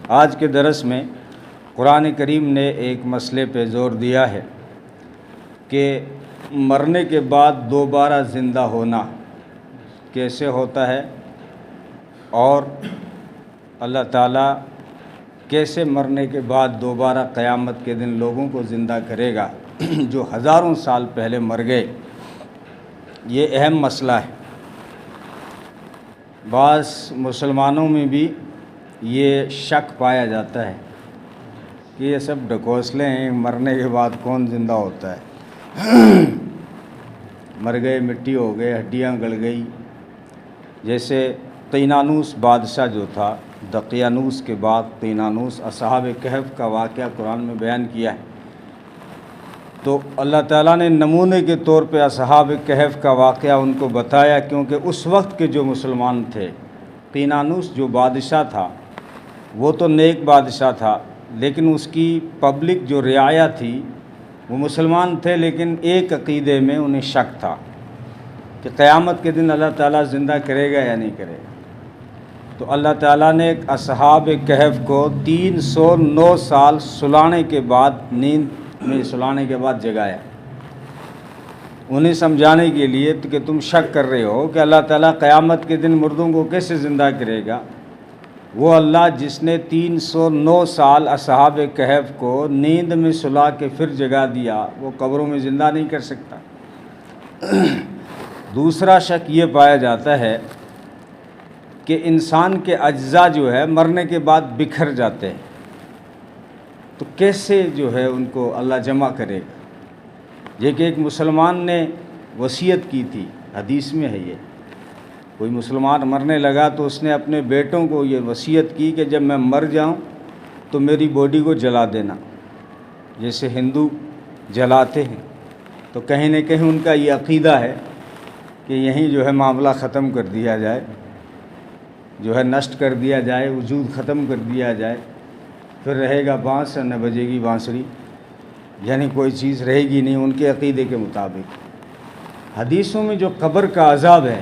آج کے درس میں قرآن کریم نے ایک مسئلے پہ زور دیا ہے کہ مرنے کے بعد دوبارہ زندہ ہونا کیسے ہوتا ہے اور اللہ تعالیٰ کیسے مرنے کے بعد دوبارہ قیامت کے دن لوگوں کو زندہ کرے گا جو ہزاروں سال پہلے مر گئے۔ یہ اہم مسئلہ ہے۔ بعض مسلمانوں میں بھی یہ شک پایا جاتا ہے کہ یہ سب ڈھکوسلے ہیں، مرنے کے بعد کون زندہ ہوتا ہے، مر گئے، مٹی ہو گئے، ہڈیاں گل گئی۔ جیسے قینانوس بادشاہ جو تھا، دقیانوس کے بعد قینانوس، اصحاب کہف کا واقعہ قرآن میں بیان کیا ہے۔ تو اللہ تعالیٰ نے نمونے کے طور پہ اصحاب کہف کا واقعہ ان کو بتایا، کیونکہ اس وقت کے جو مسلمان تھے، قینانوس جو بادشاہ تھا وہ تو نیک بادشاہ تھا، لیکن اس کی پبلک جو رعایا تھی وہ مسلمان تھے، لیکن ایک عقیدے میں انہیں شک تھا کہ قیامت کے دن اللہ تعالیٰ زندہ کرے گا یا نہیں کرے گا۔ تو اللہ تعالیٰ نے اصحاب کہف کو 309 سال سلانے کے بعد، نیند میں سلانے کے بعد جگایا، انہیں سمجھانے کے لیے کہ تم شک کر رہے ہو کہ اللہ تعالیٰ قیامت کے دن مردوں کو کیسے زندہ کرے گا۔ وہ اللہ جس نے 309 سال اصحاب کہف کو نیند میں سلا کے پھر جگا دیا، وہ قبروں میں زندہ نہیں کر سکتا۔ دوسرا شک یہ پایا جاتا ہے کہ انسان کے اجزاء جو ہے مرنے کے بعد بکھر جاتے ہیں، تو کیسے جو ہے ان کو اللہ جمع کرے گا۔ یہ کہ ایک مسلمان نے وصیت کی تھی، حدیث میں ہے یہ، کوئی مسلمان مرنے لگا تو اس نے اپنے بیٹوں کو یہ وصیت کی کہ جب میں مر جاؤں تو میری باڈی کو جلا دینا، جیسے ہندو جلاتے ہیں۔ تو کہیں نہ کہیں ان کا یہ عقیدہ ہے کہ یہیں جو ہے معاملہ ختم کر دیا جائے، جو ہے نشٹ کر دیا جائے، وجود ختم کر دیا جائے، پھر رہے گا بانس اور نہ بجے گی بانسری، یعنی کوئی چیز رہے گی نہیں ان کے عقیدے کے مطابق۔ حدیثوں میں جو قبر کا عذاب ہے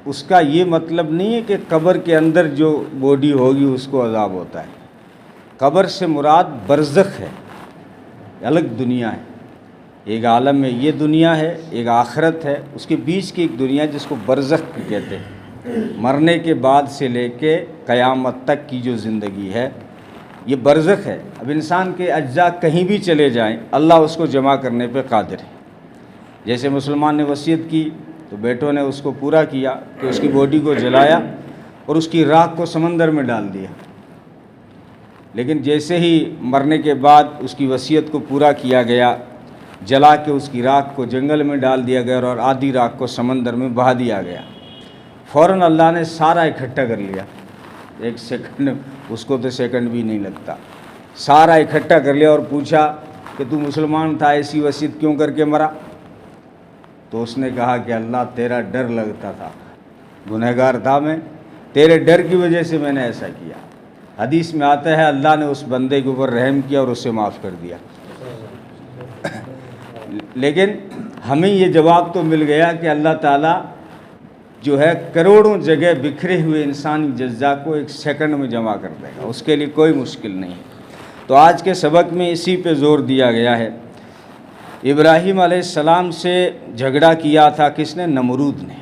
اس کا یہ مطلب نہیں ہے کہ قبر کے اندر جو باڈی ہوگی اس کو عذاب ہوتا ہے۔ قبر سے مراد برزخ ہے، الگ دنیا ہے۔ ایک عالم میں یہ دنیا ہے، ایک آخرت ہے، اس کے بیچ کی ایک دنیا جس کو برزخ کہتے ہیں۔ مرنے کے بعد سے لے کے قیامت تک کی جو زندگی ہے یہ برزخ ہے۔ اب انسان کے اجزاء کہیں بھی چلے جائیں، اللہ اس کو جمع کرنے پہ قادر ہے۔ جیسے مسلمان نے وصیت کی تو بیٹوں نے اس کو پورا کیا کہ اس کی باڈی کو جلایا اور اس کی راکھ کو سمندر میں ڈال دیا، لیکن جیسے ہی مرنے کے بعد اس کی وصیت کو پورا کیا گیا، جلا کے اس کی راکھ کو جنگل میں ڈال دیا گیا اور آدھی راکھ کو سمندر میں بہا دیا گیا۔ فوراً اللہ نے سارا اکٹھا کر لیا، ایک سیکنڈ، اس کو تو سیکنڈ بھی نہیں لگتا، سارا اکٹھا کر لیا اور پوچھا کہ تو مسلمان تھا، ایسی وصیت کیوں کر کے مرا؟ تو اس نے کہا کہ اللہ تیرا ڈر لگتا تھا، گنہگار تھا میں، تیرے ڈر کی وجہ سے میں نے ایسا کیا۔ حدیث میں آتا ہے اللہ نے اس بندے کے اوپر رحم کیا اور اسے معاف کر دیا۔ لیکن ہمیں یہ جواب تو مل گیا کہ اللہ تعالیٰ جو ہے کروڑوں جگہ بکھرے ہوئے انسانی اجزاء کو ایک سیکنڈ میں جمع کر دے گا، اس کے لیے کوئی مشکل نہیں ہے۔ تو آج کے سبق میں اسی پہ زور دیا گیا ہے۔ ابراہیم علیہ السلام سے جھگڑا کیا تھا کس نے؟ نمرود نے۔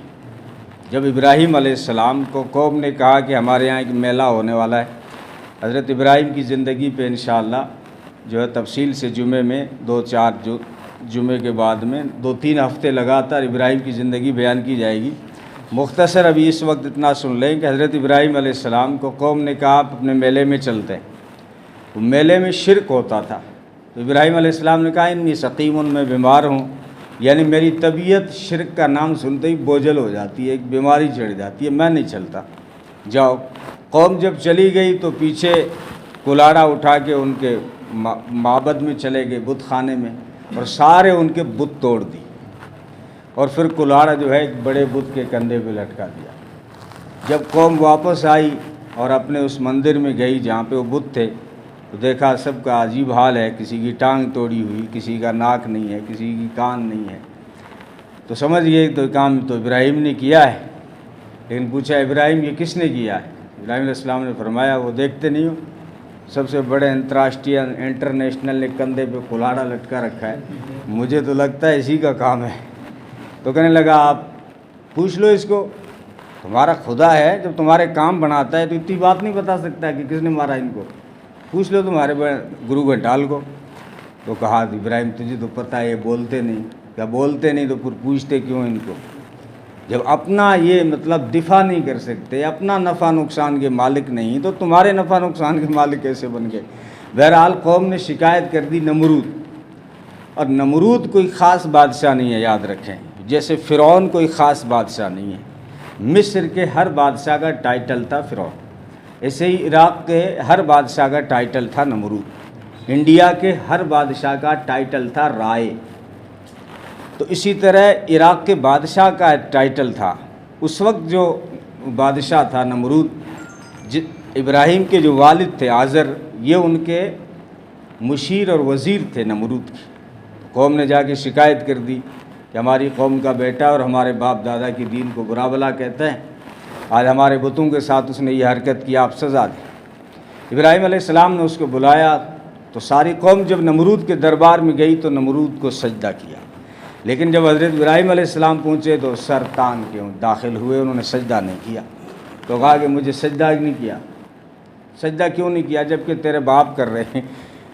جب ابراہیم علیہ السلام کو قوم نے کہا کہ ہمارے یہاں ایک میلہ ہونے والا ہے، حضرت ابراہیم کی زندگی پہ انشاءاللہ جو ہے تفصیل سے جمعے میں 2-4 جمعے کے بعد میں 2-3 ہفتے لگاتار ابراہیم کی زندگی بیان کی جائے گی۔ مختصر ابھی اس وقت اتنا سن لیں کہ حضرت ابراہیم علیہ السلام کو قوم نے کہا آپ اپنے میلے میں چلتے ہیں۔ وہ میلے میں شرک ہوتا تھا، تو ابراہیم علیہ السلام نے کہا انی سقیم، میں بیمار ہوں، یعنی میری طبیعت شرک کا نام سنتے ہی بوجھل ہو جاتی ہے، ایک بیماری چڑھ جاتی ہے، میں نہیں چلتا، جاؤ۔ قوم جب چلی گئی تو پیچھے کلاڑا اٹھا کے ان کے معبد میں چلے گئے، بت خانے میں، اور سارے ان کے بت توڑ دی، اور پھر کلاڑا جو ہے ایک بڑے بت کے کندھے پہ لٹکا دیا۔ جب قوم واپس آئی اور اپنے اس مندر میں گئی جہاں پہ وہ بت تھے، تو دیکھا سب کا عجیب حال ہے، کسی کی ٹانگ توڑی ہوئی، کسی کا ناک نہیں ہے، کسی کی کان نہیں ہے۔ تو سمجھ گئے تو کام تو ابراہیم نے کیا ہے، لیکن پوچھا ابراہیم یہ کس نے کیا ہے؟ ابراہیم علیہ السلام نے فرمایا وہ دیکھتے نہیں ہو سب سے بڑے انٹرنیشنل نے کندھے پہ کلاڑا لٹکا رکھا ہے، مجھے تو لگتا ہے اسی کا کام ہے۔ تو کہنے لگا آپ پوچھ لو اس کو، تمہارا خدا ہے جب تمہارے کام بناتا ہے تو اتنی بات نہیں بتا سکتا کہ کس نے مارا ان کو، پوچھ لو تمہارے گرو گھنٹال کو۔ تو کہا ابراہیم تجھے تو پتہ ہے یہ بولتے نہیں، کیا بولتے نہیں تو پھر پوچھتے کیوں ان کو؟ جب اپنا یہ مطلب دفاع نہیں کر سکتے، اپنا نفع نقصان کے مالک نہیں، تو تمہارے نفع نقصان کے مالک کیسے بن گئے؟ بہرحال قوم نے شکایت کر دی نمرود، اور نمرود کوئی خاص بادشاہ نہیں ہے، یاد رکھیں، جیسے فرعون کوئی خاص بادشاہ نہیں ہے۔ مصر کے ہر بادشاہ کا ٹائٹل تھا فرعون، ایسے ہی عراق کے ہر بادشاہ کا ٹائٹل تھا نمرود، انڈیا کے ہر بادشاہ کا ٹائٹل تھا رائے۔ تو اسی طرح عراق کے بادشاہ کا ٹائٹل تھا اس وقت جو بادشاہ تھا نمرود، ابراہیم کے جو والد تھے آزر، یہ ان کے مشیر اور وزیر تھے نمرود کی۔ قوم نے جا کے شکایت کر دی کہ ہماری قوم کا بیٹا اور ہمارے باپ دادا کی دین کو برا بھلا کہتا ہے، آج ہمارے بتوں کے ساتھ اس نے یہ حرکت کی، آپ سزا دیں۔ ابراہیم علیہ السلام نے اس کو بلایا، تو ساری قوم جب نمرود کے دربار میں گئی تو نمرود کو سجدہ کیا، لیکن جب حضرت ابراہیم علیہ السلام پہنچے تو سر تان کے داخل ہوئے، انہوں نے سجدہ نہیں کیا۔ تو کہا کہ مجھے سجدہ نہیں کیا، سجدہ کیوں نہیں کیا جبکہ تیرے باپ کر رہے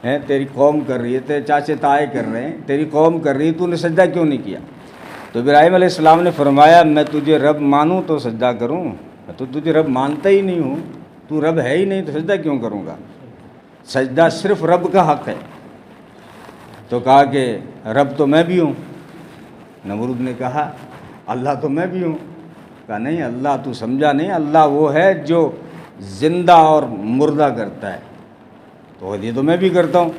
ہیں، تیری قوم کر رہی ہے، تیرے چاچے تائے کر رہے ہیں، تیری قوم کر رہی ہے، تو نے سجدہ کیوں نہیں کیا؟ تو ابراہیم علیہ السلام نے فرمایا میں تجھے رب مانوں تو سجدہ کروں، میں تو تجھے رب مانتا ہی نہیں ہوں، تو رب ہے ہی نہیں تو سجدہ کیوں کروں گا؟ سجدہ صرف رب کا حق ہے۔ تو کہا کہ رب تو میں بھی ہوں۔ نمرود نے کہا اللہ تو میں بھی ہوں۔ کہا نہیں، اللہ تو سمجھا نہیں، اللہ وہ ہے جو زندہ اور مردہ کرتا ہے، تو یہ تو میں بھی کرتا ہوں،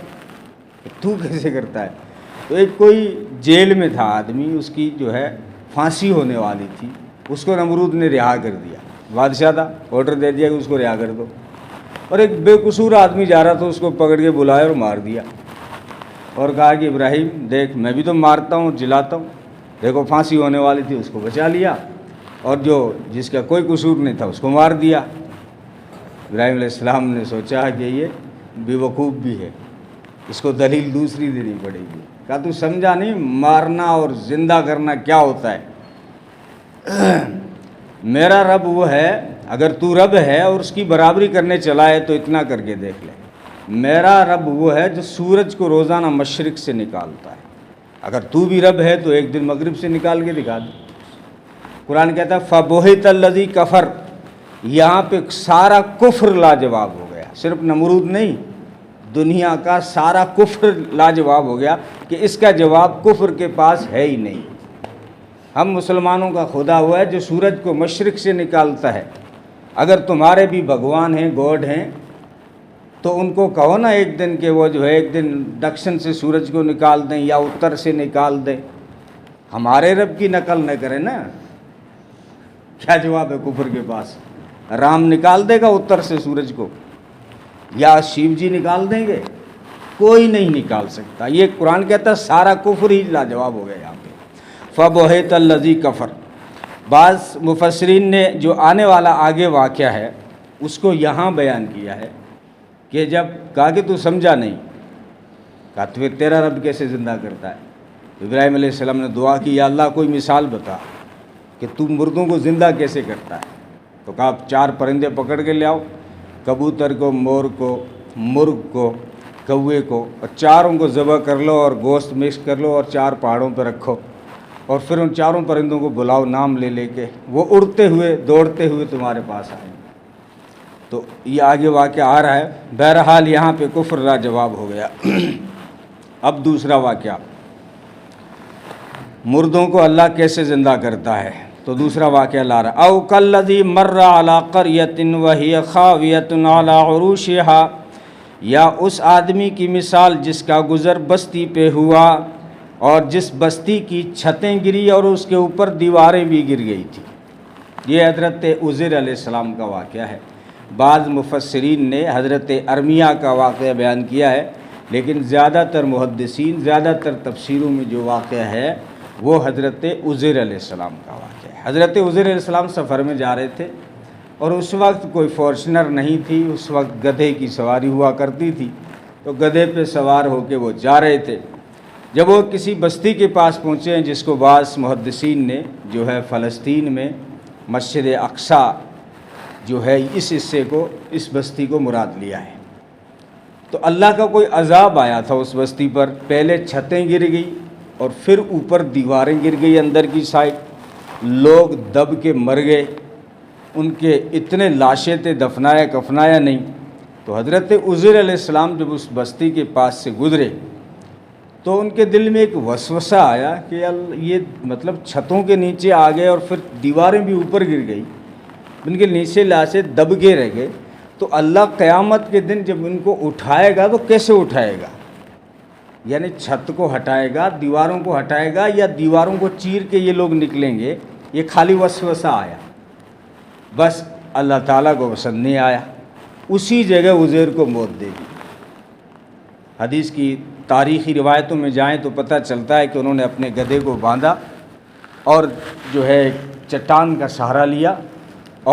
تو کیسے کرتا ہے؟ تو ایک کوئی جیل میں تھا آدمی، اس کی جو ہے پھانسی ہونے والی تھی، اس کو نمرود نے رہا کر دیا، بادشاہ تھا، آرڈر دے دیا کہ اس کو رہا کر دو، اور ایک بے قصور آدمی جا رہا تھا، اس کو پکڑ کے بلایا اور مار دیا، اور کہا کہ ابراہیم دیکھ میں بھی تو مارتا ہوں، جلاتا ہوں، دیکھو پھانسی ہونے والی تھی اس کو بچا لیا، اور جس کا کوئی قصور نہیں تھا اس کو مار دیا۔ ابراہیم علیہ السلام نے سوچا کہ یہ بے وقوف بھی ہے، اس کو دلیل دوسری دینی پڑے گی۔ کہا تو سمجھا نہیں مارنا اور زندہ کرنا کیا ہوتا ہے؟ میرا رب وہ ہے، اگر تو رب ہے اور اس کی برابری کرنے چلا ہے تو اتنا کر کے دیکھ لے، میرا رب وہ ہے جو سورج کو روزانہ مشرق سے نکالتا ہے، اگر تو بھی رب ہے تو ایک دن مغرب سے نکال کے دکھا دے۔ قرآن کہتا ہے فَبُہِتَ الَّذِي کَفَرَ، یہاں پہ سارا کفر لاجواب ہو گیا، صرف نمرود نہیں، دنیا کا سارا کفر لاجواب ہو گیا کہ اس کا جواب کفر کے پاس ہے ہی نہیں۔ ہم مسلمانوں کا خدا ہوا ہے جو سورج کو مشرق سے نکالتا ہے، اگر تمہارے بھی بھگوان ہیں، گوڈ ہیں، تو ان کو کہو نا ایک دن کہ وہ جو ہے ایک دن دکشن سے سورج کو نکال دیں یا اتر سے نکال دیں، ہمارے رب کی نقل نہ کریں نا۔ کیا جواب ہے کفر کے پاس؟ رام نکال دے گا اتر سے سورج کو، یا شیو جی نکال دیں گے؟ کوئی نہیں نکال سکتا۔ یہ قرآن کہتا ہے سارا کفر ہی لاجواب ہو گیا یہاں پہ۔ فَبُہِتَ الَّذِي کَفَرَ، بعض مفسرین نے جو آنے والا آگے واقعہ ہے اس کو یہاں بیان کیا ہے کہ جب کہا کہ تو سمجھا نہیں، کہا تو پھر تیرا رب کیسے زندہ کرتا ہے؟ ابراہیم علیہ السلام نے دعا کی یا اللہ کوئی مثال بتا کہ تو مردوں کو زندہ کیسے کرتا ہے؟ تو کہا 4 پرندے پکڑ کے لے آؤ، کبوتر کو، مور کو، مرغ کو، کوے کو، اور چاروں کو ذبح کر لو اور گوشت مکس کر لو اور 4 پہاڑوں پہ رکھو، اور پھر ان 4 پرندوں کو بلاؤ نام لے لے کے، وہ اڑتے ہوئے دوڑتے ہوئے تمہارے پاس آئیں۔ تو یہ آگے واقعہ آ رہا ہے۔ بہرحال یہاں پہ کفر لاجواب ہو گیا۔ اب دوسرا واقعہ، مردوں کو اللہ کیسے زندہ کرتا ہے، تو دوسرا واقعہ لا رہا، او کالذی مر علی قریۃ وہی خاویۃ علی عروشها، یا اس آدمی کی مثال جس کا گزر بستی پہ ہوا اور جس بستی کی چھتیں گری اور اس کے اوپر دیواریں بھی گر گئی تھی۔ یہ حضرت عزیر علیہ السلام کا واقعہ ہے۔ بعض مفسرین نے حضرت ارمیہ کا واقعہ بیان کیا ہے، لیکن زیادہ تر محدثین، زیادہ تر تفسیروں میں جو واقعہ ہے وہ حضرت عزیر علیہ السلام کا واقعہ ہے۔ حضرت عزیر علیہ السلام سفر میں جا رہے تھے اور اس وقت کوئی فارچونر نہیں تھی، اس وقت گدھے کی سواری ہوا کرتی تھی، تو گدھے پہ سوار ہو کے وہ جا رہے تھے۔ جب وہ کسی بستی کے پاس پہنچے ہیں جس کو بعض محدثین نے جو ہے فلسطین میں مسجد اقصی جو ہے اس حصے کو، اس بستی کو مراد لیا ہے، تو اللہ کا کوئی عذاب آیا تھا اس بستی پر۔ پہلے چھتیں گر گئی اور پھر اوپر دیواریں گر گئی اندر کی سائڈ، لوگ دب کے مر گئے، ان کے اتنے لاشیں تھے، دفنایا کفنایا نہیں۔ تو حضرت عزیر علیہ السلام جب اس بستی کے پاس سے گزرے تو ان کے دل میں ایک وسوسہ آیا کہ یہ مطلب چھتوں کے نیچے آ گئے اور پھر دیواریں بھی اوپر گر گئی، ان کے نیچے لاشیں دب کے رہ گئے، تو اللہ قیامت کے دن جب ان کو اٹھائے گا تو کیسے اٹھائے گا؟ یعنی چھت کو ہٹائے گا، دیواروں کو ہٹائے گا، یا دیواروں کو چیر کے یہ لوگ نکلیں گے؟ یہ خالی وسوسہ آیا، بس اللہ تعالیٰ کو پسند نہیں آیا، اسی جگہ عزیر کو موت دے دی۔ حدیث کی تاریخی روایتوں میں جائیں تو پتہ چلتا ہے کہ انہوں نے اپنے گدھے کو باندھا اور جو ہے چٹان کا سہارا لیا،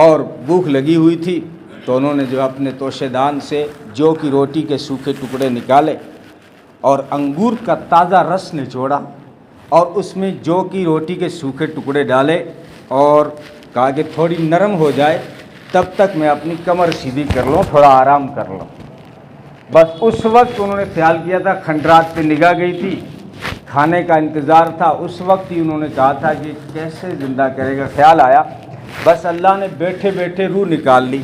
اور بھوک لگی ہوئی تھی تو انہوں نے جو اپنے توشے دان سے جو کی روٹی کے سوکھے ٹکڑے نکالے اور انگور کا تازہ رس نچوڑا اور اس میں جو کی روٹی کے سوکھے ٹکڑے ڈالے اور کہا کہ تھوڑی نرم ہو جائے تب تک میں اپنی کمر سیدھی کر لوں، تھوڑا آرام کر لوں۔ بس اس وقت انہوں نے خیال کیا تھا، کھنڈرات پہ نگاہ گئی تھی، کھانے کا انتظار تھا، اس وقت ہی انہوں نے کہا تھا کہ کیسے زندہ کرے گا، خیال آیا، بس اللہ نے بیٹھے بیٹھے روح نکال لی،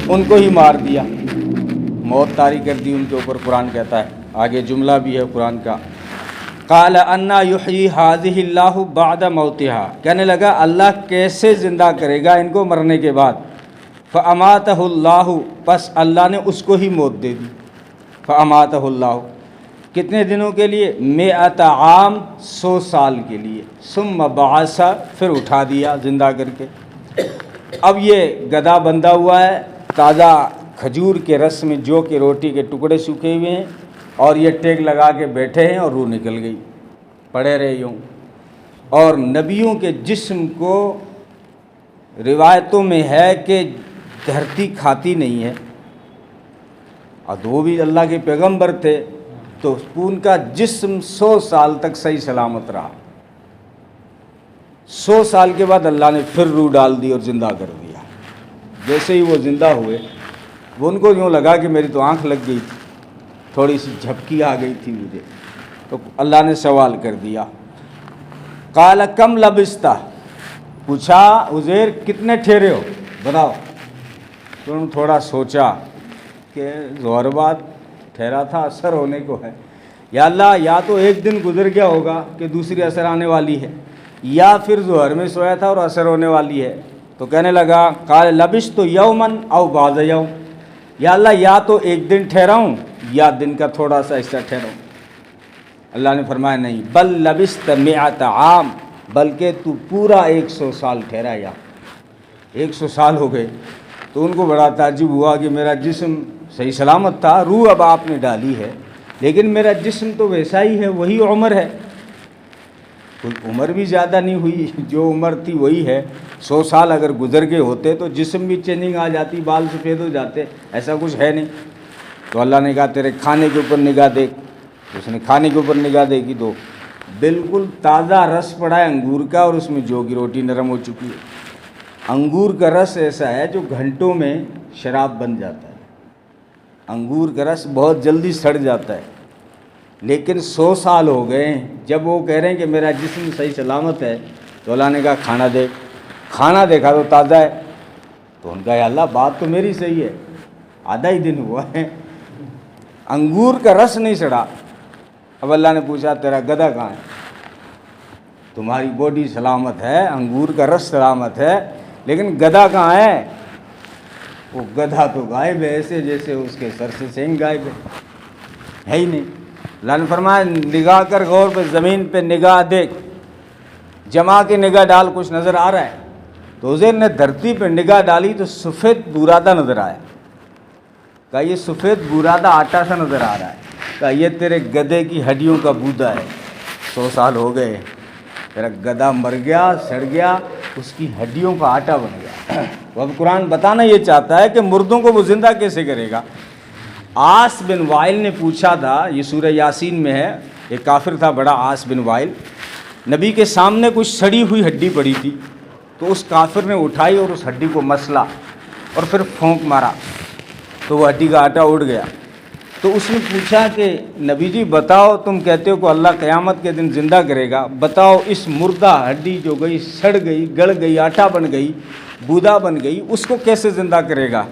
ان کو ہی مار دیا، موت طاری کر دی ان کے اوپر۔ قرآن کہتا ہے، آگے جملہ بھی ہے قرآن کا، قال انا یحیی ہذہ اللہ بعد موتہا، کہنے لگا اللہ کیسے زندہ کرے گا ان کو مرنے کے بعد۔ فاماتہ اللہ، پس اللہ نے اس کو ہی موت دے دی۔ فاماتہ اللہ، کتنے دنوں کے لیے؟ 100 عام، 100 سال کے لیے۔ ثم بعث، پھر اٹھا دیا زندہ کر کے۔ اب یہ گدھا بندھا ہوا ہے، تازہ کھجور کے رس میں جو کہ روٹی کے ٹکڑے سوکھے ہوئے ہیں، اور یہ ٹیک لگا کے بیٹھے ہیں اور روح نکل گئی، پڑے رہے یوں۔ اور نبیوں کے جسم کو روایتوں میں ہے کہ دھرتی کھاتی نہیں ہے، اور وہ بھی اللہ کے پیغمبر تھے، تو ان کا جسم 100 سال تک صحیح سلامت رہا۔ 100 سال کے بعد اللہ نے پھر روح ڈال دی اور زندہ کر دیا۔ جیسے ہی وہ زندہ ہوئے، وہ ان کو یوں لگا کہ میری تو آنکھ لگ گئی تھی، تھوڑی سی جھپکی آ گئی تھی مجھے، تو اللہ نے سوال کر دیا، قال کم لبثت، پوچھا عزیر کتنے ٹھہرے ہو بتاؤ۔ تو انہوں نے تھوڑا سوچا کہ ظہر بعد ٹھہرا تھا، عصر ہونے کو ہے، یا اللہ یا تو ایک دن گزر گیا ہوگا کہ دوسری عصر آنے والی ہے، یا پھر ظہر میں سویا تھا اور عصر ہونے والی ہے۔ تو کہنے لگا قال لبثت یوما او بعض یوم، یا اللہ یا تو ایک دن ٹھہرا ہوں یا دن کا تھوڑا سا حصہ ٹھہرا ہوں۔ اللہ نے فرمایا نہیں، بل لبثت 100 عام، بلکہ تو پورا 100 سال ٹھہرا، یا 100 سال ہو گئے۔ تو ان کو بڑا تعجب ہوا کہ میرا جسم صحیح سلامت تھا، روح اب آپ نے ڈالی ہے، لیکن میرا جسم تو ویسا ہی ہے، وہی عمر ہے، کوئی عمر بھی زیادہ نہیں ہوئی، جو عمر تھی وہی ہے۔ 100 سال اگر گزر گئے ہوتے تو جسم بھی چینجنگ آ جاتی، بال سفید ہو جاتے، ایسا کچھ ہے نہیں۔ تو اللہ نے کہا تیرے کھانے کے اوپر نگاہ دیکھ، اس نے کھانے کے اوپر نگاہ دیکھی تو بالکل تازہ رس پڑا ہے انگور کا، اور اس میں جو کی روٹی نرم ہو چکی ہے۔ انگور کا رس ایسا ہے جو گھنٹوں میں شراب بن جاتا ہے، انگور کا رس بہت جلدی سڑ جاتا ہے، لیکن 100 سال ہو گئے ہیں۔ جب وہ کہہ رہے ہیں کہ میرا جسم صحیح سلامت ہے، تو اللہ نے کہا کھانا دے، کھانا دیکھا تو تازہ ہے۔ تو ان کا یا اللہ بات تو میری صحیح ہے، آدھا ہی دن ہوا ہے، انگور کا رس نہیں سڑا۔ اب اللہ نے پوچھا تیرا گدھا کہاں ہے؟ تمہاری باڈی سلامت ہے، انگور کا رس سلامت ہے، لیکن گدھا کہاں ہے؟ وہ گدھا تو غائب ہے، ایسے جیسے اس کے سر سے سینگ غائب ہے ہی نہیں۔ اللہ نے فرمایا نگاہ کر غور پہ، زمین پہ نگاہ دیکھ، جما کے نگاہ ڈال، کچھ نظر آ رہا ہے؟ تو عزیر نے دھرتی پہ نگاہ ڈالی تو سفید بورادہ نظر آیا۔ کہا یہ سفید بورادہ آٹا سا نظر آ رہا ہے۔ کہا یہ تیرے گدھے کی ہڈیوں کا بودا ہے، 100 سال ہو گئے، تیرا گدھا مر گیا، سڑ گیا، اس کی ہڈیوں کا آٹا بن گیا۔ اب قرآن بتانا یہ چاہتا ہے کہ مردوں کو وہ زندہ کیسے کرے گا۔ عاص بن وائل نے پوچھا تھا، یہ سورہ یاسین میں ہے، ایک کافر تھا بڑا عاص بن وائل، نبی کے سامنے کچھ سڑی ہوئی ہڈی پڑی تھی، تو اس کافر نے اٹھائی اور اس ہڈی کو مسلا اور پھر پھونک مارا تو وہ ہڈی کا آٹا اڑ گیا۔ تو اس نے پوچھا کہ نبی جی بتاؤ، تم کہتے ہو کہ اللہ قیامت کے دن زندہ کرے گا، بتاؤ اس مردہ ہڈی جو گئی، سڑ گئی، گل گئی، آٹا بن گئی، بودا بن گئی، اس کو کیسے زندہ کرے گا؟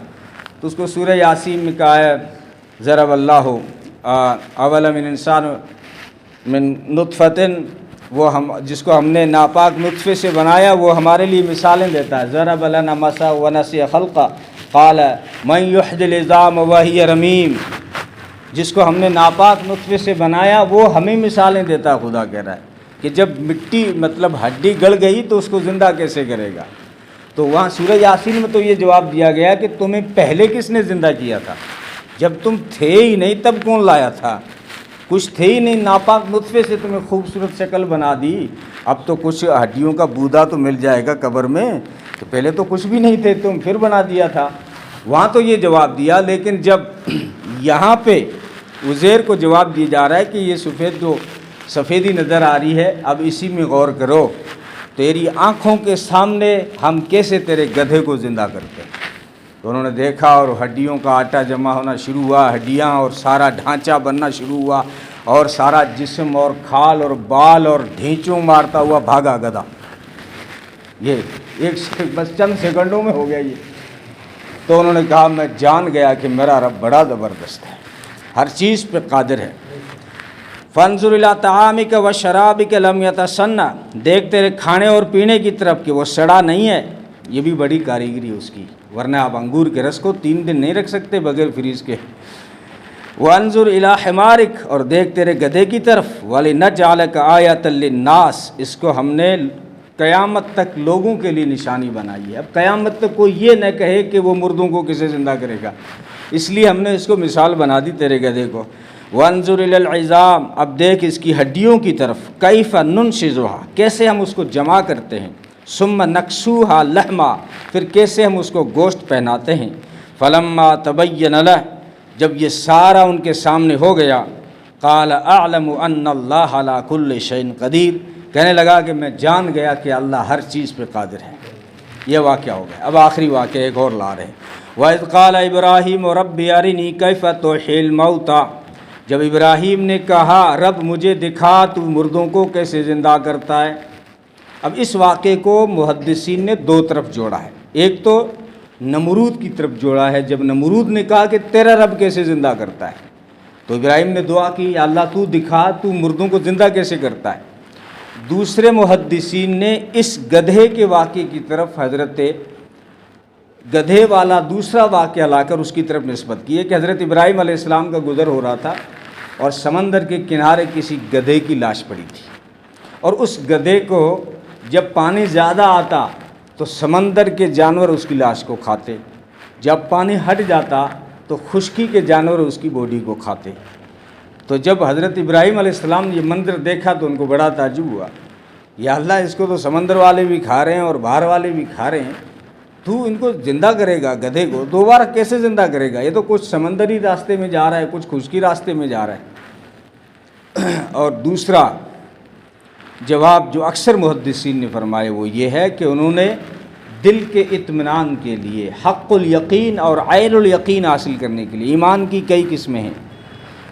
تو اس کو سورہ یاسین میں کہا ہے ضرب اللہ اول من انسان من نطفتن، وہ ہم جس کو ہم نے ناپاک نطفے سے بنایا وہ ہمارے لیے مثالیں دیتا ہے۔ ضرب لنا مثلا ونسی خلقہ قال من یحیی العظام وہی رمیم، جس کو ہم نے ناپاک نطفے سے بنایا وہ ہمیں مثالیں دیتا ہے۔ خدا کہہ رہا ہے کہ جب مٹی مطلب ہڈی گل گئی تو اس کو زندہ کیسے کرے گا؟ تو وہاں سورہ یاسین میں تو یہ جواب دیا گیا کہ تمہیں پہلے کس نے زندہ کیا تھا؟ جب تم تھے ہی نہیں تب کون لایا تھا؟ کچھ تھے ہی نہیں، ناپاک نطفے سے تمہیں خوبصورت شکل بنا دی، اب تو کچھ ہڈیوں کا بودا تو مل جائے گا قبر میں، تو پہلے تو کچھ بھی نہیں تھے، تم پھر بنا دیا تھا۔ وہاں تو یہ جواب دیا، لیکن جب یہاں پہ عزیر کو جواب دیا جا رہا ہے کہ یہ سفید جو سفیدی نظر آ رہی ہے، اب اسی میں غور کرو، تیری آنکھوں کے سامنے ہم کیسے تیرے گدھے کو زندہ کرتے ہیں۔ تو انہوں نے دیکھا اور ہڈیوں کا آٹا جمع ہونا شروع ہوا، ہڈیاں اور سارا ڈھانچہ بننا شروع ہوا، اور سارا جسم اور کھال اور بال اور ڈھینچوں مارتا ہوا بھاگا گدھا۔ یہ بس چند سیکنڈوں میں ہو گیا یہ۔ تو انہوں نے کہا میں جان گیا کہ میرا رب بڑا زبردست ہے، ہر چیز پہ قادر ہے۔ فانظر الی طعامک و شرابک لم یتسنہ، دیکھ تیرے کھانے اور پینے کی طرف کہ وہ سڑا نہیں ہے، یہ بھی بڑی کاریگری اس کی، ورنہ آپ انگور کے رس کو 3 دن نہیں رکھ سکتے بغیر فریز کے۔ وانظر الی حمارک، اور دیکھ تیرے گدھے کی طرف، ولنجعلک آیۃ للناس، اس کو ہم نے قیامت تک لوگوں کے لیے نشانی بنائی ہے۔ اب قیامت تک کوئی یہ نہ کہے کہ وہ مردوں کو کسے زندہ کرے گا، اس لیے ہم نے اس کو مثال بنا دی تیرے گدھے کو۔ وانظر الی العظام، اب دیکھ اس کی ہڈیوں کی طرف، کیف ننشزھا، کیسے ہم اس کو جمع کرتے ہیں، ثم نکسوھا لحما، پھر کیسے ہم اس کو گوشت پہناتے ہیں۔ فلما تبین لہ، جب یہ سارا ان کے سامنے ہو گیا، قال اعلم ان اللہ علی کل شیء قدیر، کہنے لگا کہ میں جان گیا کہ اللہ ہر چیز پہ قادر ہے۔ یہ واقعہ ہو گیا۔ اب آخری واقعہ ایک اور لا رہے ہیں۔ وَإِذْ قَالَ إِبْرَاهِيمُ رَبِّ أَرِنِي كَيْفَ تُحْيِي الْمَوْتَى، جب ابراہیم نے کہا رب مجھے دکھا تو مردوں کو کیسے زندہ کرتا ہے۔ اب اس واقعے کو محدثین نے 2 طرف جوڑا ہے، ایک تو نمرود کی طرف جوڑا ہے، جب نمرود نے کہا کہ تیرا رب کیسے زندہ کرتا ہے، تو ابراہیم نے دعا کی یا اللہ تو دکھا تو مردوں کو زندہ کیسے کرتا ہے۔ دوسرے محدثین نے اس گدھے کے واقعے کی طرف حضرت گدھے والا دوسرا واقعہ لا کر اس کی طرف نسبت کی ہے کہ حضرت ابراہیم علیہ السلام کا گزر ہو رہا تھا اور سمندر کے کنارے کسی گدھے کی لاش پڑی تھی، اور اس گدھے کو جب پانی زیادہ آتا تو سمندر کے جانور اس کی لاش کو کھاتے، جب پانی ہٹ جاتا تو خشکی کے جانور اس کی باڈی کو کھاتے۔ تو جب حضرت ابراہیم علیہ السلام نے یہ منظر دیکھا تو ان کو بڑا تعجب ہوا، یا اللہ اس کو تو سمندر والے بھی کھا رہے ہیں اور باہر والے بھی کھا رہے ہیں، تو ان کو زندہ کرے گا، گدھے کو دوبارہ کیسے زندہ کرے گا؟ یہ تو کچھ سمندری راستے میں جا رہا ہے، کچھ خشکی راستے میں جا رہا ہے۔ اور دوسرا جواب جو اکثر محدثین نے فرمائے وہ یہ ہے کہ انہوں نے دل کے اطمینان کے لیے حق الیقین اور عین الیقین حاصل کرنے کے لیے، ایمان کی کئی قسمیں ہیں۔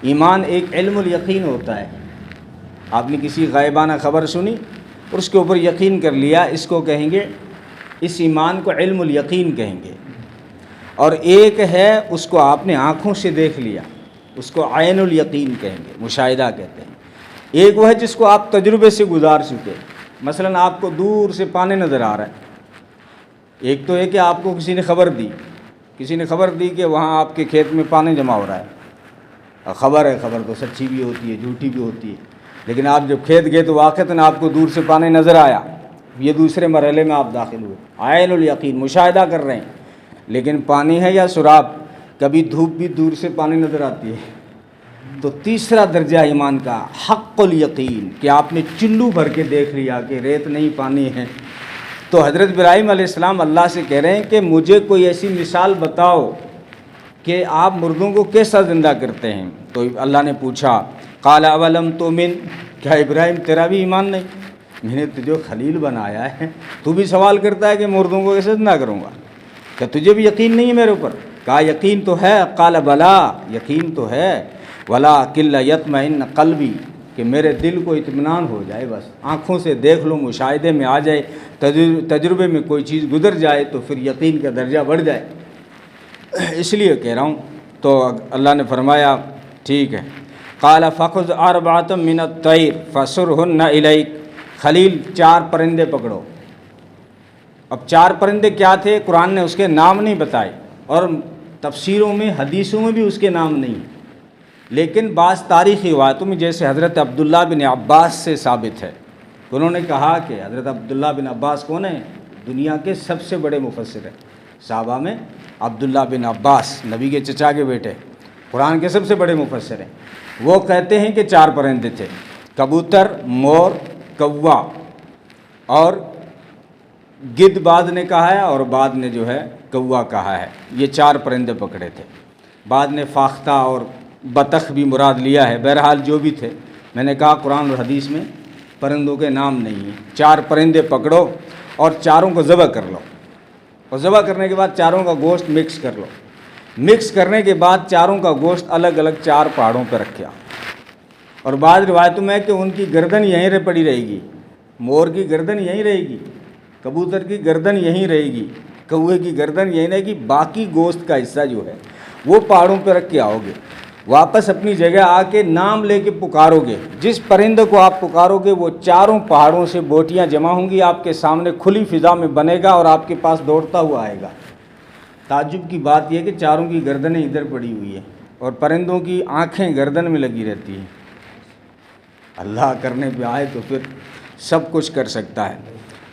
ایمان ایک علم الیقین ہوتا ہے، آپ نے کسی غائبانہ خبر سنی اور اس کے اوپر یقین کر لیا، اس کو کہیں گے، اس ایمان کو علم الیقین کہیں گے۔ اور ایک ہے اس کو آپ نے آنکھوں سے دیکھ لیا، اس کو عین الیقین کہیں گے، مشاہدہ کہتے ہیں۔ ایک وہ ہے جس کو آپ تجربے سے گزار چکے، مثلا آپ کو دور سے پانی نظر آ رہا ہے۔ ایک تو ہے کہ آپ کو کسی نے خبر دی کہ وہاں آپ کے کھیت میں پانی جمع ہو رہا ہے، اور خبر ہے، خبر تو سچی بھی ہوتی ہے جھوٹی بھی ہوتی ہے، لیکن آپ جب کھیت گئے تو واقعتاً آپ کو دور سے پانی نظر آیا، یہ دوسرے مرحلے میں آپ داخل ہوئے، عین الیقین، مشاہدہ کر رہے ہیں۔ لیکن پانی ہے یا سراب، کبھی دھوپ بھی دور سے پانی نظر آتی ہے۔ تو تیسرا درجہ ایمان کا حق الیقین، کہ آپ نے چلو بھر کے دیکھ لیا کہ ریت نہیں پانی ہے، تو حضرت ابراہیم علیہ السلام اللہ سے کہہ رہے ہیں کہ مجھے کوئی ایسی مثال بتاؤ کہ آپ مردوں کو کیسا زندہ کرتے ہیں. تو اللہ نے پوچھا قال اولم تؤمن، کیا ابراہیم تیرا بھی ایمان نہیں؟ میں نے تجھے خلیل بنایا ہے، تو بھی سوال کرتا ہے کہ مردوں کو کیسے زندہ کروں گا؟ کیا تجھے بھی یقین نہیں ہے میرے اوپر؟ کہا یقین تو ہے. قال بلا، یقین تو ہے، ولکن لیطمئن قلبی، کہ میرے دل کو اطمینان ہو جائے، بس آنکھوں سے دیکھ لو، مشاہدے میں آ جائے، تجربے میں کوئی چیز گزر جائے تو پھر یقین کا درجہ بڑھ جائے، اس لیے کہہ رہا ہوں. تو اللہ نے فرمایا ٹھیک ہے. قال فخذ اربعۃ من الطیر فصرهن الیک، خلیل 4 پرندے پکڑو. اب 4 پرندے کیا تھے؟ قرآن نے اس کے نام نہیں بتائے، اور تفسیروں میں حدیثوں میں بھی اس کے نام نہیں، لیکن بعض تاریخی روایتوں میں جیسے حضرت عبداللہ بن عباس سے ثابت ہے، انہوں نے کہا کہ حضرت عبداللہ بن عباس کون ہیں؟ دنیا کے سب سے بڑے مفسر ہیں صحابہ میں. عبداللہ بن عباس نبی کے چچا کے بیٹے، قرآن کے سب سے بڑے مفسر ہیں. وہ کہتے ہیں کہ 4 پرندے تھے، کبوتر، مور، کوا اور گدھ بعد نے کہا ہے، اور بعد نے جو ہے کوا کہا ہے. یہ 4 پرندے پکڑے تھے. بعد نے فاختہ اور بطخ بھی مراد لیا ہے. بہرحال جو بھی تھے، میں نے کہا قرآن اور حدیث میں پرندوں کے نام نہیں ہیں. 4 پرندے پکڑو اور 4 کو ذبح کر لو، اور ذبح کرنے کے بعد 4 کا گوشت مکس کر لو. مکس کرنے کے بعد 4 کا گوشت الگ الگ 4 پہاڑوں پہ رکھا. اور بعض روایتوں میں ہے کہ ان کی گردن یہیں رہ پڑی رہے گی. مور کی گردن یہیں رہے گی، کبوتر کی گردن یہیں رہے گی، کوے کی گردن یہیں رہے گی، باقی گوشت کا حصہ جو ہے وہ پہاڑوں پہ رکھ کے آؤ گے. واپس اپنی جگہ آ کے نام لے کے پکارو گے. جس پرندے کو آپ پکارو گے وہ 4 پہاڑوں سے بوٹیاں جمع ہوں گی، آپ کے سامنے کھلی فضا میں بنے گا اور آپ کے پاس دوڑتا ہوا آئے گا. تعجب کی بات یہ کہ 4 کی گردنیں ادھر پڑی ہوئی ہیں اور پرندوں کی آنکھیں گردن میں لگی رہتی ہیں. اللہ کرنے پہ آئے تو پھر سب کچھ کر سکتا ہے.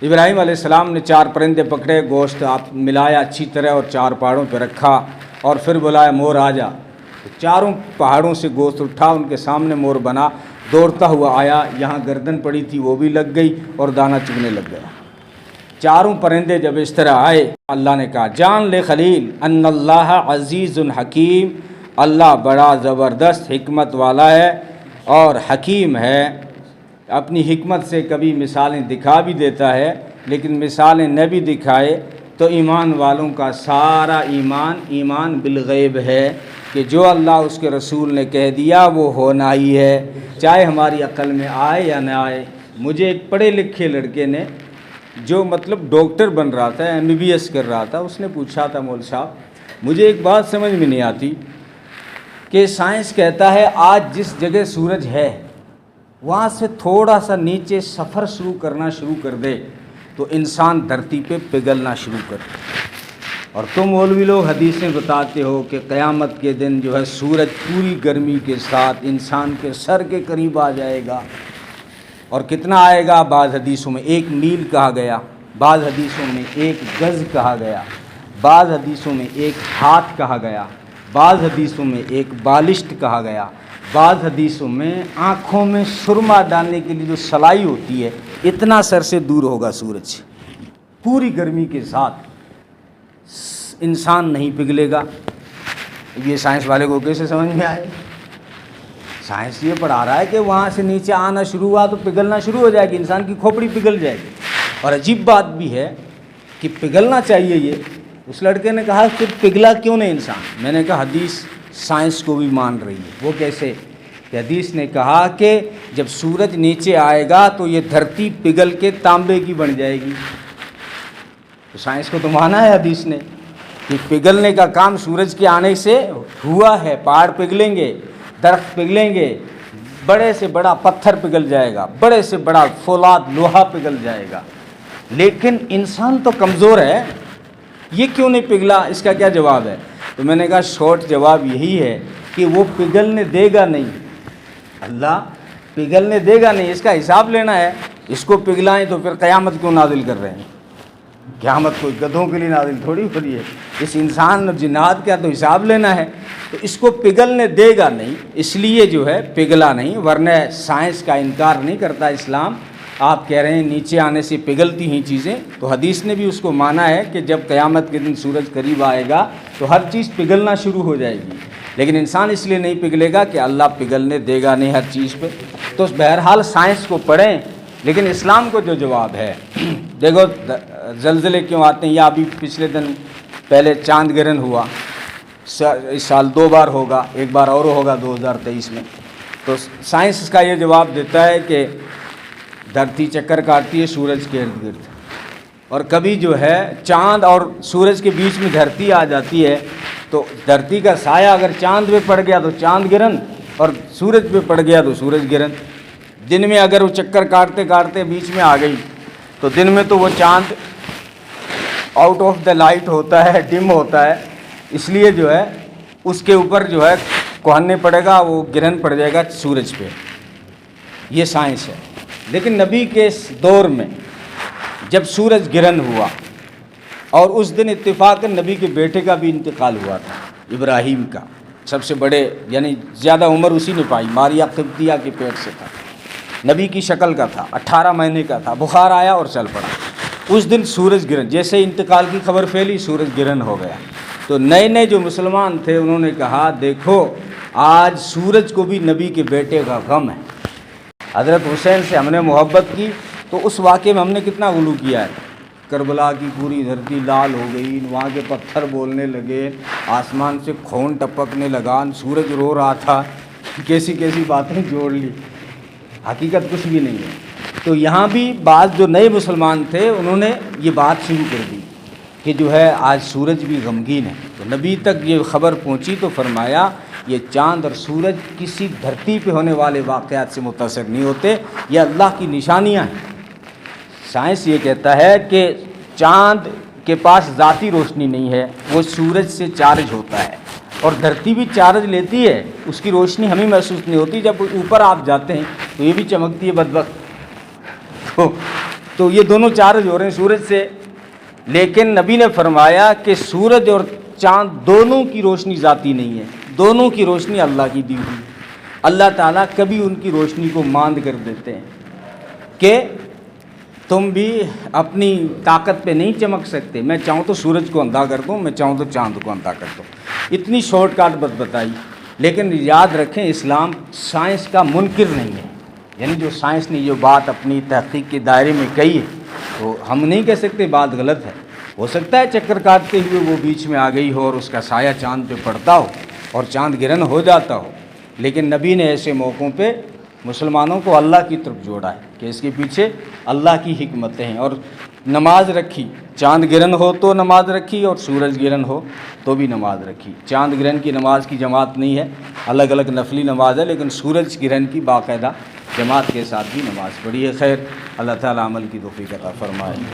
ابراہیم علیہ السلام نے 4 پرندے پکڑے، گوشت آپ ملایا اچھی طرح اور 4 پہاڑوں پہ رکھا، اور پھر بلایا مور آ جا. 4 پہاڑوں سے گوشت اٹھا، ان کے سامنے مور بنا، دوڑتا ہوا آیا، یہاں گردن پڑی تھی وہ بھی لگ گئی اور دانہ چگنے لگ گیا. 4 پرندے جب اس طرح آئے، اللہ نے کہا جان لے خلیل ان اللہ عزیز حکیم، اللہ بڑا زبردست حکمت والا ہے اور حکیم ہے. اپنی حکمت سے کبھی مثالیں دکھا بھی دیتا ہے، لیکن مثالیں نہ بھی دکھائے تو ایمان والوں کا سارا ایمان بالغیب ہے، کہ جو اللہ اس کے رسول نے کہہ دیا وہ ہونا ہی ہے، چاہے ہماری عقل میں آئے یا نہ آئے. مجھے ایک پڑھے لکھے لڑکے نے، جو مطلب ڈاکٹر بن رہا تھا، MBBS کر رہا تھا، اس نے پوچھا تھا مول صاحب مجھے ایک بات سمجھ میں نہیں آتی کہ سائنس کہتا ہے آج جس جگہ سورج ہے وہاں سے تھوڑا سا نیچے سفر شروع کر دے تو انسان دھرتی پہ پگھلنا شروع کر دے، اور تم مولوی لوگ حدیثیں بتاتے ہو کہ قیامت کے دن جو ہے سورج پوری گرمی کے ساتھ انسان کے سر کے قریب آ جائے گا. اور کتنا آئے گا؟ بعض حدیثوں میں 1 میل کہا گیا، بعض حدیثوں میں 1 گز کہا گیا، بعض حدیثوں میں 1 ہاتھ کہا گیا، بعض حدیثوں میں 1 بالشت کہا گیا، بعض حدیثوں میں آنکھوں میں سرما ڈالنے کے لیے جو سلائی ہوتی ہے اتنا سر سے دور ہوگا سورج. پوری گرمی کے ساتھ انسان نہیں پگھلے گا. یہ سائنس والے کو کیسے سمجھ میں آئے؟ سائنس یہ پڑھا رہا ہے کہ وہاں سے نیچے آنا شروع ہوا تو پگھلنا شروع ہو جائے گی، انسان کی کھوپڑی پگھل جائے گی. اور عجیب بات بھی ہے کہ پگھلنا چاہیے یہ. اس لڑکے نے کہا کہ پگھلا کیوں نہیں انسان؟ میں نے کہا حدیث سائنس کو بھی مان رہی ہے. وہ کیسے؟ کہ حدیث نے کہا کہ جب سورج نیچے آئے گا تو یہ دھرتی پگھل کے تانبے کی بن جائے گی. تو سائنس کو تو مانا ہے حدیث نے کہ پگھلنے کا کام سورج کے آنے سے ہوا ہے. پہاڑ پگھلیں گے، درخت پگھلیں گے، بڑے سے بڑا پتھر پگھل جائے گا، بڑے سے بڑا فولاد لوہا پگھل جائے گا. لیکن انسان تو کمزور ہے، یہ کیوں نہیں پگھلا؟ اس کا کیا جواب ہے؟ تو میں نے کہا شارٹ جواب یہی ہے کہ وہ پگھلنے دے گا نہیں. اللہ پگھلنے دے گا نہیں، اس کا حساب لینا ہے. اس کو پگھلائیں تو پھر قیامت کیوں نازل کر رہے ہیں؟ قیامت کوئی گدھوں کے لیے نازل تھوڑی ہو رہی ہے. اس انسان اور جنات کا تو حساب لینا ہے. تو اس کو پگھلنے دے گا نہیں، اس لیے جو ہے پگھلا نہیں. ورنہ سائنس کا انکار نہیں کرتا اسلام آپ کہہ رہے ہیں نیچے آنے سے پگھلتی ہیں چیزیں، تو حدیث نے بھی اس کو مانا ہے کہ جب قیامت کے دن سورج قریب آئے گا تو ہر چیز پگھلنا شروع ہو جائے گی، لیکن انسان اس لیے نہیں پگھلے گا کہ اللہ پگھلنے دے گا نہیں ہر چیز پہ۔ تو بہرحال سائنس کو پڑھیں، لیکن اسلام کو جو جواب ہے، دیکھو زلزلے کیوں آتے ہیں، یا ابھی پچھلے دن پہلے چاند گرہن ہوا، اس سال 2 بار ہوگا، ایک بار اور ہوگا 2023 میں۔ تو سائنس اس کا یہ جواب دیتا ہے کہ دھرتی چکر کاٹتی ہے سورج کے ارد گرد، اور کبھی جو ہے چاند اور سورج کے بیچ میں دھرتی آ جاتی ہے، تو دھرتی کا سایہ اگر چاند پہ پڑ گیا تو چاند گرہن، اور سورج پہ پڑ گیا تو سورج گرہن۔ دن میں اگر وہ چکر کاٹتے کاٹتے بیچ میں آ گئی تو دن میں تو وہ چاند آؤٹ آف دا لائٹ ہوتا ہے، ڈم ہوتا ہے، اس لیے جو ہے اس کے اوپر جو ہے کوہنے پڑے گا، وہ گرہن پڑ جائے گا سورج پہ۔ یہ سائنس ہے۔ لیکن نبی کے دور میں جب سورج گرہن ہوا، اور اس دن اتفاقاً نبی کے بیٹے کا بھی انتقال ہوا تھا، ابراہیم کا، سب سے بڑے، یعنی زیادہ عمر اسی نے پائی، ماریا قبطیہ کے پیٹ سے تھا، نبی کی شکل کا تھا، 18 مہینے کا تھا، بخار آیا اور چل پڑا۔ اس دن سورج گرہن، جیسے انتقال کی خبر پھیلی سورج گرہن ہو گیا۔ تو نئے نئے جو مسلمان تھے انہوں نے کہا دیکھو آج سورج کو بھی نبی کے بیٹے کا غم ہے، حضرت حسین سے ہم نے محبت کی تو اس واقعے میں ہم نے کتنا غلو کیا ہے، کربلا کی پوری دھرتی لال ہو گئی، وہاں کے پتھر بولنے لگے، آسمان سے خون ٹپکنے لگا، سورج رو رہا تھا، کیسی کیسی باتیں جوڑ لی، حقیقت کچھ بھی نہیں ہے۔ تو یہاں بھی بعض جو نئے مسلمان تھے انہوں نے یہ بات شروع کر دی کہ جو ہے آج سورج بھی غمگین ہے۔ تو نبی تک یہ خبر پہنچی تو فرمایا یہ چاند اور سورج کسی دھرتی پہ ہونے والے واقعات سے متاثر نہیں ہوتے، یہ اللہ کی نشانیاں ہیں۔ سائنس یہ کہتا ہے کہ چاند کے پاس ذاتی روشنی نہیں ہے، وہ سورج سے چارج ہوتا ہے، اور دھرتی بھی چارج لیتی ہے، اس کی روشنی ہمیں محسوس نہیں ہوتی، جب اوپر آپ جاتے ہیں تو یہ بھی چمکتی ہے بدبخت۔ تو یہ دونوں چارج ہو رہے ہیں سورج سے، لیکن نبی نے فرمایا کہ سورج اور چاند دونوں کی روشنی ذاتی نہیں ہے، دونوں کی روشنی اللہ کی دی ہوئی۔ اللہ تعالیٰ کبھی ان کی روشنی کو ماند کر دیتے ہیں کہ تم بھی اپنی طاقت پہ نہیں چمک سکتے، میں چاہوں تو سورج کو اندھا کر دوں، میں چاہوں تو چاند کو اندھا کر دوں۔ اتنی شارٹ کٹ بات بتائی، لیکن یاد رکھیں اسلام سائنس کا منکر نہیں ہے، یعنی جو سائنس نے جو بات اپنی تحقیق کے دائرے میں کہی ہے تو ہم نہیں کہہ سکتے بات غلط ہے۔ ہو سکتا ہے چکر کاٹتے ہوئے وہ بیچ میں آ گئی ہو اور اس کا سایہ چاند پہ پڑتا ہو اور چاند گرہن ہو جاتا ہو، لیکن نبی نے ایسے موقعوں پہ مسلمانوں کو اللہ کی طرف جوڑا ہے کہ اس کے پیچھے اللہ کی حکمتیں ہیں، اور نماز رکھی، چاند گرہن ہو تو نماز رکھی اور سورج گرہن ہو تو بھی نماز رکھی۔ چاند گرہن کی نماز کی جماعت نہیں ہے، الگ الگ نفلی نماز ہے، لیکن سورج گرہن کی باقاعدہ جماعت کے ساتھ بھی نماز پڑھی ہے۔ خیر، اللہ تعالیٰ عمل کی توفیق عطا فرمائے۔